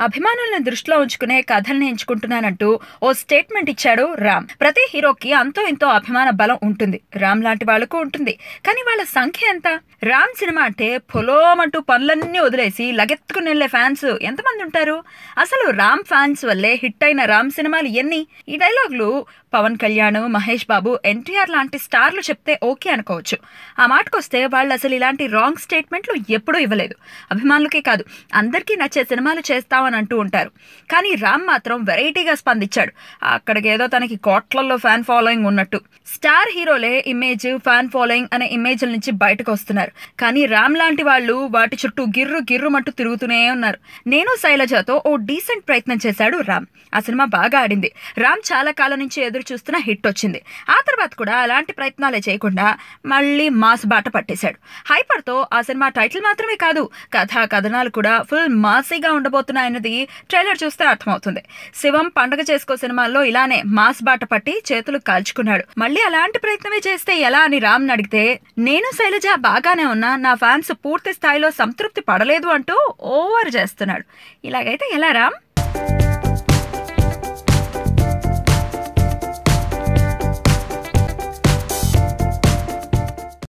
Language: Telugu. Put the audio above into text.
అభిమానులను దృష్టిలో ఉంచుకునే కథల్ని ఎంచుకుంటున్నానంటూ ఓ స్టేట్మెంట్ ఇచ్చాడు రామ్. ప్రతి హీరోకి అంతో ఇంతో అభిమాన బలం ఉంటుంది, రామ్ లాంటి వాళ్లకు ఉంటుంది. కానీ వాళ్ళ సంఖ్య ఎంత? రామ్ సినిమా అంటే పొలోమంటూ పనులన్నీ వదిలేసి లగెత్తుకుని వెళ్లే ఫ్యాన్స్ ఎంతమంది ఉంటారు? అసలు రామ్ ఫ్యాన్స్ వల్లే హిట్ అయిన రామ్ సినిమాలు ఎన్ని? ఈ డైలాగులు పవన్ కళ్యాణ్, మహేష్ బాబు, ఎన్టీఆర్ లాంటి స్టార్లు చెప్తే ఓకే అనుకోవచ్చు. ఆ మాటకొస్తే వాళ్ళు అసలు ఇలాంటి రాంగ్ స్టేట్మెంట్లు ఎప్పుడూ ఇవ్వలేదు. అభిమానులకే కాదు, అందరికీ నచ్చే సినిమాలు చేస్తామని అంటూ ఉంటారు. కానీ రామ్ మాత్రం వెరైటీగా స్పందించాడు. అక్కడికేదో తనకి కోట్లల్లో ఫ్యాన్ ఫాలోయింగ్ ఉన్నట్టు. స్టార్ హీరోలే ఇమేజ్, ఫ్యాన్ ఫాలోయింగ్ అనే ఇమేజ్ల నుంచి బయటకు వస్తున్నారు. కానీ రామ్ లాంటి వాళ్ళు వాటి చుట్టూ గిర్రు గిర్రుమంటూ తిరుగుతూనే ఉన్నారు. నేను శైలజతో ఓ డీసెంట్ ప్రయత్నం చేశాడు రామ్. ఆ సినిమా బాగా ఆడింది. రామ్ చాలా కాలం నుంచి ఎదురు చూస్తున్న హిట్ వచ్చింది. ఆ తర్వాత కూడా అలాంటి ప్రయత్నాలే చేయకుండా మళ్ళీ మాస్ బాట పట్టేశాడు. హైపర్తో ఆ సినిమా టైటిల్ మాత్రమే కాదు, కథా కథనాలు కూడా ఫుల్ మాసీగా ఉండబోతున్నాయన్నది ట్రైలర్ చూస్తే అర్థమవుతుంది. శివం, పండగ చేసుకో సినిమాల్లో ఇలానే మాస్ బాట పట్టి చేతులు కాల్చుకున్నాడు. మళ్ళీ అలాంటి ప్రయత్నమే చేస్తే ఎలా అని రామ్ అడిగితే, నేను శైలజ బాగానే ఉన్నా, నా ఫ్యాన్స్ పూర్తి స్థాయిలో సంతృప్తి పడలేదు అంటూ ఓవర్ చేస్తున్నాడు. ఇలాగైతే ఎలా రామ్?